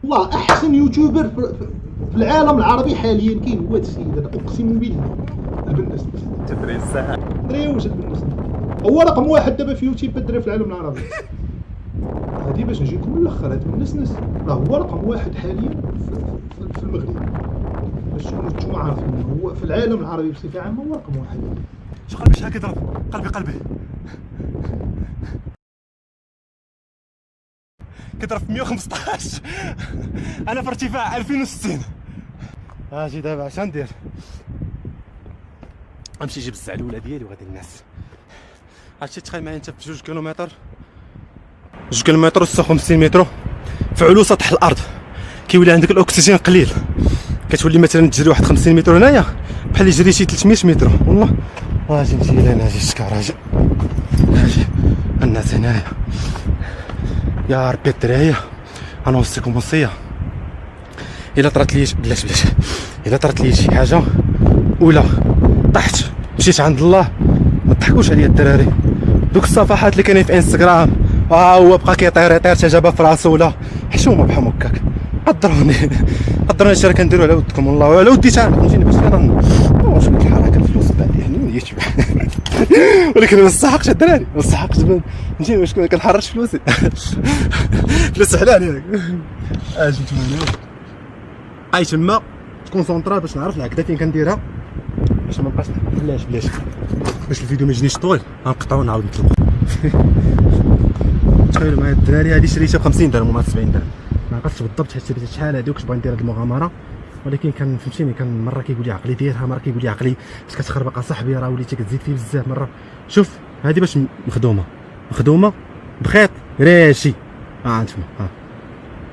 والله احسن يوتيوبر في العالم العربي حاليا كاين هو هذا السيد هذا، اقسم بالله. البنوس تدري الساعه دري واش البنوس هو رقم واحد دابا في يوتيوب الدراري في العالم العربي. هادي باش نجيكم من الاخر، هاد الناس راه هو رقم واحد حاليا في المغرب، باش نتوما عارفين هو في العالم العربي بصفه عامه هو رقم واحد. شو قلبي شحال كيضرب؟ قلبي كيضرب في 115. انا في ارتفاع 2060. اجي دابا اش ندير؟ غنمشي نجيب الزعلوله ديالي وغادي الناس. عرفتي تخيل معايا انت في 2 كيلومتر 2 كيلومتر و 56 متر في علو سطح الارض، كيولي عندك الاكسجين قليل، كتولي مثلا تجري واحد 50 متر هنايا بحال اللي جري شي 300 متر. والله اجي نمشي لهنا، اجي الشكار، اجي الناس هنايا. يا ربي الدراري غنوصيكم وصيه، الا طرات لي بلاش الا طرات لي شي حاجه ولا طحت مشيت عند الله ما تضحكوش عليا الدراري. دوك الصفحات اللي كاينين في انستغرام هو بقى كيطير تا جابها في راسو ولا حشومه بحال هكاك. قدروني اش راه كنديروا على ودكم والله وعلى ودي انا فهمتيني، باش انا شويه الحركه الفلوس بعد يعني وليت ولكن ما نستحقش الدراري، ما نستحقش فهمتيني واش كنحرش فلوسي. فلوس حلال ياك. اجي نتوما اي تما تكونسونطرا باش نعرف العقده فين كنديرها باش ما نبقاش بلاش باش الفيديو ما يجينيش طويل غنقطعو ونعاود نطلقو. تخيلوا معايا الدراري هادي شريتها ب 50 درهم وما 70 درهم، ما عرفتش بالضبط حيت شريتها شحال هادي وكنت باغي ندير هاد المغامره، ولكن كان فهمتيني كان مره كيقول لي عقلي ديرها، مره كيقول لي عقلي باش كتخربق اصاحبي راه وليتي كتزيد فيه بزاف. مره شوف هادي باش مخدومه بخيط راشي انتما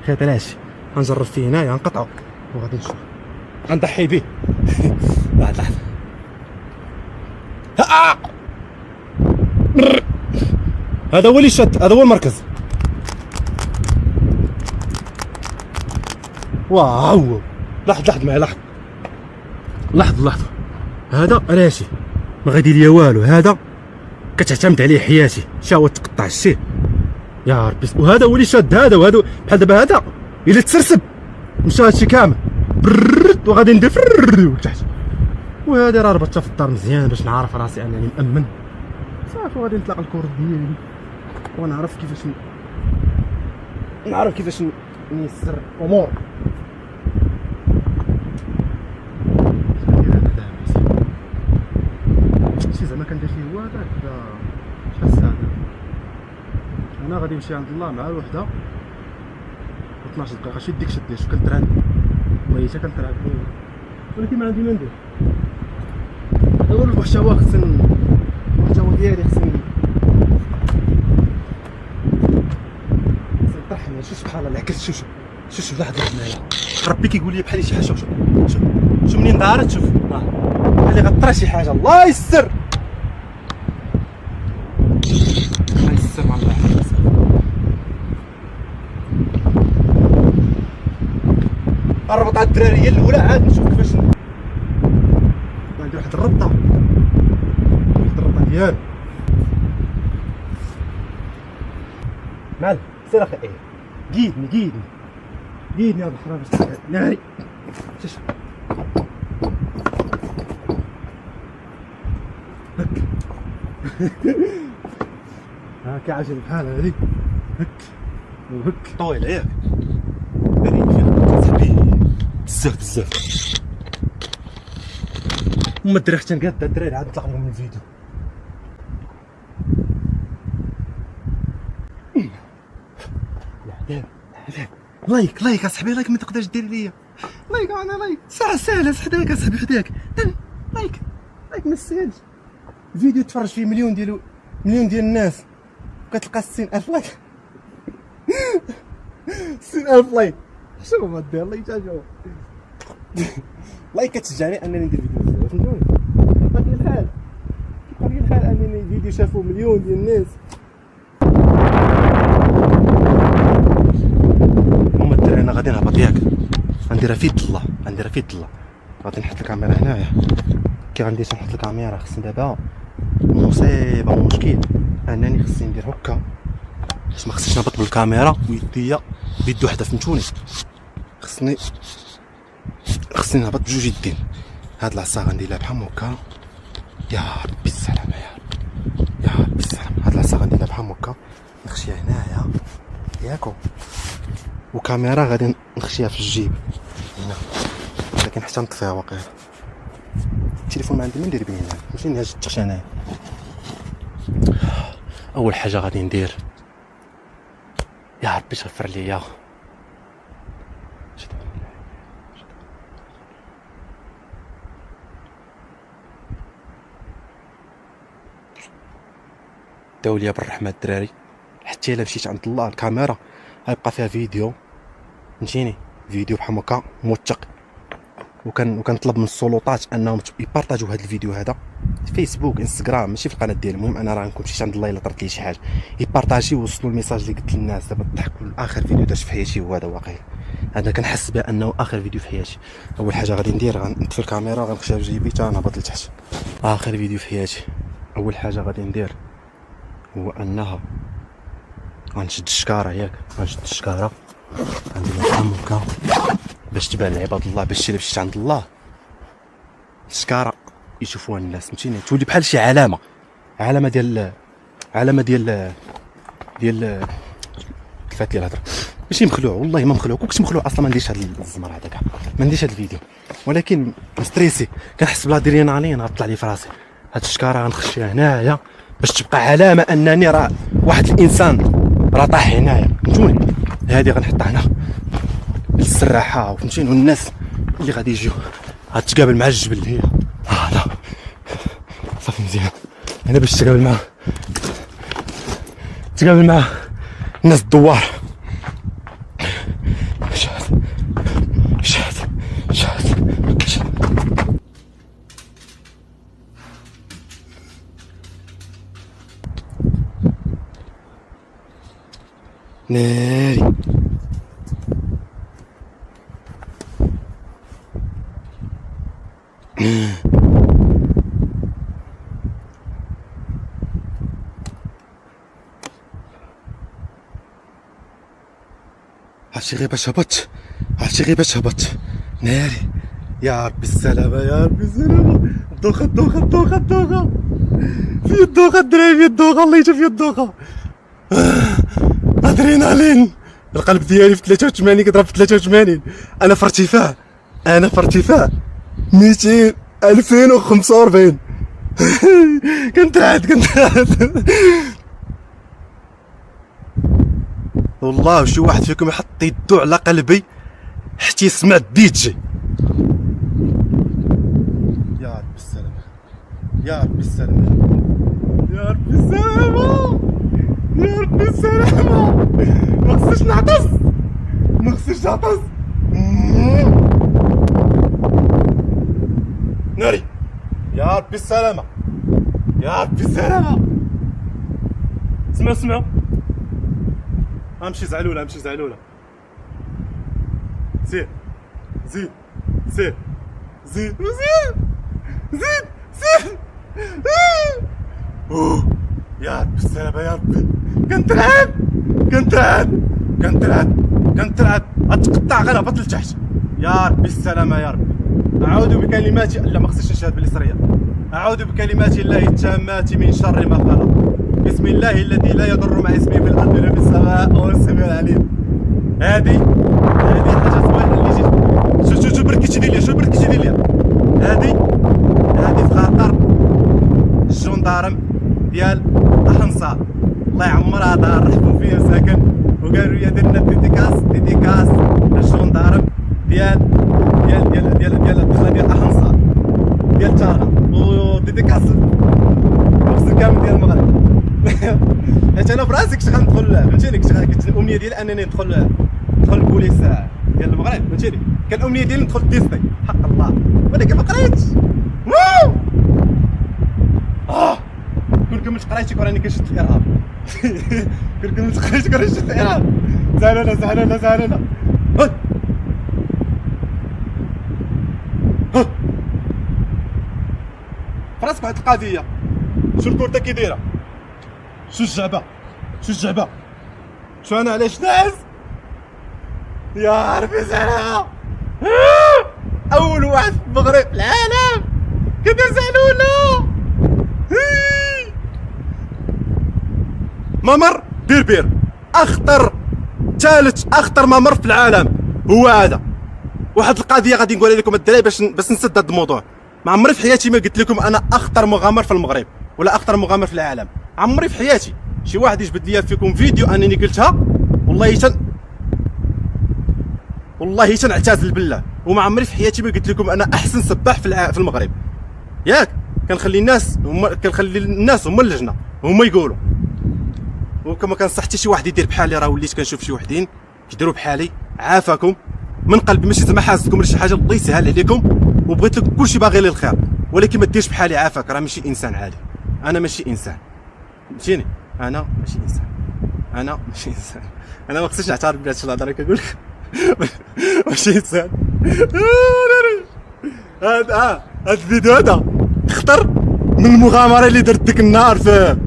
خيط راشي غنجرب فيه هنايا غنقطعو وغادي نشوف غنضحي به. لحظه هذا هو اللي شد، هذا هو المركز. واو لحظة معايا لحظة هذا راشي ما غادي ليا والو، هذا كتعتمد عليه حياتي. شا هو تقطع الشيء يا ربي، وهذا هو اللي شاد هذا، وهذا بحال دابا هذا الا تسرسب مشى هادشي كامل وغادي ندير تحت، وهذا راه ربطتها في الدار مزيان باش نعرف راسي انني مأمن صافي. وغادي نطلق الكورد ديالي ونعرف كيفاش نيسر الامور. شي زعما كندير فيه هو هذاك شحال الساعه انا غادي نمشي عند الله مع الوحده 12 دقيقه. شي ديك شديت شوف كنترعد ميته كنترعد، ولكن ما عندي ما ندير. هذا هو المحتوى المحتوى ديالي خصني طرحني. شوف سبحان الله العكس، شوف لحظه معايا ربي كيقول لي بحال شي حاجه. شوف منين دارت، شوف بحال غطرا شي حاجه. الله يستر مع الله. نربط على الدراري هي الاولى عاد نشوف كيفاش ندير واحد الربطه ديالو. مال سير اخي قيدني يا بحر باش ناري. شوف هاكا عجل بحال هادي هك طويله ياك غريب فيها صاحبي بزاف. هما الدراري حتى نقاد الدراري عاد نطلق لهم الفيديو. لايك اصاحبي، لايك ما تقدرش دير ليا لايك. انا لايك سهله حداك اصاحبي، حداك لايك ما يستاهلش. فيديو تفرج فيه مليون ديال الناس كتلقى 60,000 لايك. 60,000 لايك شنو ما دير لايك تا جوه لايك كتشجعني انني ندير فيديو. فهمتوني بطبيعة الحال انني فيديو شافو مليون ديال الناس. هما الدراري انا غادي نهبط ياك، غنديرها في يد الله غادي نحط الكاميرا هنايا. كي غندير نحط الكاميرا خصني دابا مصيبه ومشكل انني خصني ندير هكا باش ما خصنيش نهبط بالكاميرا ويديا بيد وحده. فهمتوني خصني نهبط بجوج يدين. هاد العصا غنديرها بحال هكا. يا ربي السلامه يا ربي السلامه. هاد العصا غنديرها بحال هكا نخشيها هنايا ياكو، وكاميرا غادي نخشيها في الجيب هنا، لكن حتى نطفيها واقيلا. التليفون ما عندي ما ندير به هنا، ماشي نهاج التخش انايا. اول حاجه غادي ندير يا ربي تغفر ليا داو ليا بالرحمه الدراري. حتى الا مشيت عند الله الكاميرا غيبقى فيها فيديو، فهمتيني، فيديو بحال هكا موثق. وكنطلب من السلطات انهم يبارطاجيو هذا الفيديو هذا في فيسبوك انستغرام، ماشي في القناه ديالي. المهم انا راه نكون مشيت عند الله الا طرات لي شي حاجه، يبارطاجيو ويوصلوا الميساج اللي قلت للناس. دابا ضحكوا اخر فيديو درت في حياتي هو هذا واقيلا، هذا كنحس بانه اخر فيديو في حياتي. اول حاجه غادي ندير غنطفي الكاميرا غنخشيها في جيبي حتى نهبط لتحت. اخر فيديو في حياتي. اول حاجه غادي ندير هو انها غنشد الشكاره، ياك غنشد الشكاره غنديرها هكا باش تبان لعباد الله، باش الا مشيت عند الله الشكاره يشوفوها الناس، فهمتيني، تولي بحال شي علامه ديال كيفاش لي الهضره. ماشي مخلوع، والله ما مخلوع. كنت مخلوع اصلا ما نديرش هذا الزمر هذا كاع، ما نديرش هذا الفيديو، ولكن ستريسي كنحس بلا درينالين غطلع لي في راسي. هاد الشكاره غنخشيها هنايا باش تبقى علامه انني راه واحد الانسان راه طاح هنايا، فهمتوني. هذه غنحطها هنا للسراحه، فهمتيني، والناس اللي غادي يجيو غتقابل مع الجبل هي لا صافي مزيان. هنا باش تقابل مع الناس الدوار. شاد ناري. عرفتي غير باش هبط ناري. يا ربي السلامة يا ربي السلامة. الدوخة في الدوخة الدراري، في الدوخة الله يجا في الدوخة. ادرينالين، القلب ديالي في 83 كيضرب في 83. انا في ارتفاع 2045. كنترعد والله. شي واحد فيكم يحط يدو على قلبي حتى يسمع الديجي. يا ربي السلامة. ما خصنيش نعطس. ناري. يا ربي السلامة. اسمعوا امشي زعلولة. زيد يا ربي السلامة يا ربي. كنترعد اتقطع غنهبط لتحت. يا ربي السلامة يا ربي. اعوذ بكلمات لا ما خصنيش نشهد بالاسريه. اعوذ بكلمات الله التامات من شر ما خلق. بسم الله الذي لا يضر مع اسمه في الارض ولا في السماء وهو السميع العليم. هذه حاجه زوينه اللي جيت. شو بركيتي ديال ليا. هذه في خاطر الجندارم ديال احنصار، الله يعمرها دار رحبوا فيها ساكن، وقالوا لي درنا ديديكاس للجندارم ديال الدخله ديال احنصار ديال تارا، وديديكاس المغسل كامل ديال المغرب. حيت انا براسي كنت غندخل، فهمتيني، كنت الامنيه ديالي انني ندخل البوليس ديال المغرب، فهمتيني، كان الامنيه ديالي ندخل ديسني حق الله، ولكن ما قريتش. كون كملت قرايتي راني كنشد في الارهاب. كون كملت قرايتي راني كنشد في الارهاب. زعلانه. فراسك واحد القضيه، شو الكورته كي دايره، شو الجعبه، شو انا علاش ناعس. يا ربي زعلها اول واحد في المغرب في العالم كدير زعلوله. ممر بير اخطر ثالث اخطر ممر في العالم هو هذا. واحد القضيه غادي نقولها لكم الدراري باش نسد هذا الموضوع. ما عمري في حياتي ما قلت لكم انا اخطر مغامر في المغرب ولا اخطر مغامر في العالم. عمري في حياتي شي واحد يجبد لي فيكم فيديو انني قلتها والله تنعتزل بالله. وما عمري في حياتي ما قلت لكم انا احسن سباح في المغرب. ياك كنخلي الناس هما اللجنه هما يقولوا. وكما كنصح حتى شي واحد يدير بحالي. راه وليت كنشوف شي وحدين كيديروا بحالي. عافاكم من قلبي، ماشي زعما حاسدكم ولا شي حاجه، الله يسهل عليكم وبغيت لكم كلشي باغي لي الخير، ولكن ما ديرش بحالي. عافاك، راه ماشي انسان عادي. انا ماشي انسان، فهمتيني؟ انا ماشي انسان. انا ما خصنيش نعترف بهذا الشيء اللي كنقول لك. ماشي انسان. هذا الفيديو هذا خطر من المغامره اللي درت ديك النهار في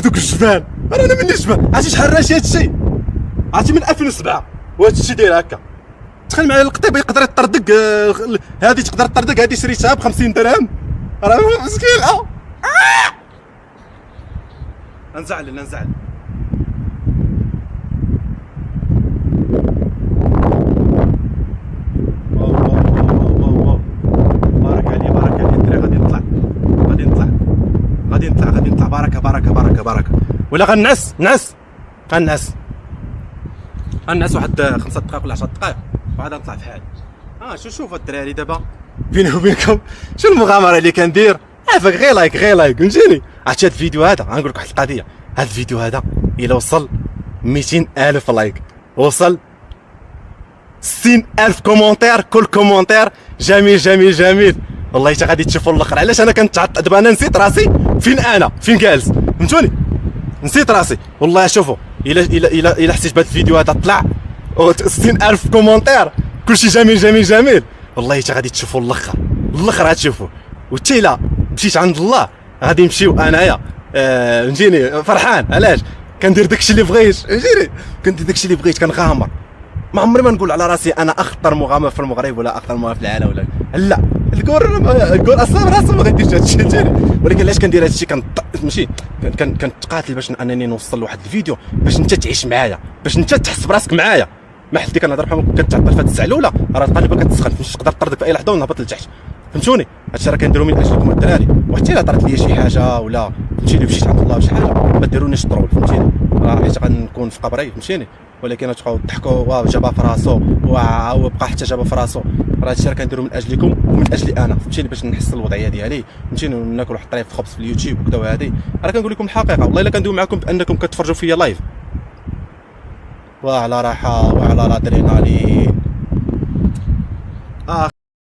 دوك الجبال. انا من الجبال عرفتي شحال راشي هذا الشيء؟ عرفتي من 2007 وهذا الشيء داير هكا. تخيل معايا القطيب يقدر يطردك. هذه تقدر تطردك، هذه شريتها ب 50 درهم. راه مسكين. نزعل بارك عليه الدري. غادي نطلع باركه. ولا غنعس واحد 5 دقائق ولا 10 دقائق وعاد نطلع في حالي. شوف الدراري دابا بيني وبينكم شنو المغامره اللي كندير. عافاك غير لايك فهمتيني. عرفتي هذا الفيديو هذا غنقول لك واحد القضيه. هذا الفيديو هذا الا وصل 200,000 لايك، وصل 60,000 كومونتير، كل كومونتير جميل والله حتى غادي تشوفوا الاخر. علاش انا كنتعطل دابا؟ انا نسيت راسي فين جالس، فهمتوني؟ نسيت راسي والله. شوفوا الا حسيت بهذا الفيديو هذا طلع 60,000 كومونتير كلشي جميل والله حتى غادي تشوفوا الاخر غتشوفوا. وحتى الا مشيت عند الله غادي نمشيو انايا فهمتيني فرحان. علاش؟ كندير داكشي اللي بغيت، كنغامر. ما عمري ما نقول على راسي انا اخطر مغامر في المغرب ولا اخطر مغامر في العالم ولا لا. نقول اصلا راسي ما غاديش هادشي فهمتيني. ولكن علاش كندير هادشي؟ ماشي كنتقاتل باش انني نوصل لواحد الفيديو باش انت تعيش معايا، باش انت تحس براسك معايا. ما حلتي كنهضر بحال كتعطل في هاد الزعلوله، راه القلب كتسخن، فاش تقدر تطردك في اي لحظه ونهبط لتحت، فهمتوني؟ هادشي راه كنديرو من اجلكم الدراري. وحتى الا طرات لي شي حاجه ولا فهمتيني مشيت عند الله وشي حاجه ما ديرونيش طرول، فهمتيني؟ راه حيت غنكون في قبري، فهمتيني؟ ولكن غتبقاو تضحكوا واو جابها في راسو وبقى حتى جابها في راسو. راه هادشي راه كنديرو من اجلكم ومن اجلي انا، فهمتيني؟ باش نحس الوضعيه ديالي، فهمتيني؟ وناكل واحد الطريف خبز في اليوتيوب وكذا. وهذه راه كنقول لكم الحقيقه والله الا كندوي معكم بانكم كتفرجوا فيا لايف وعلى راحه وعلى الادرينالين.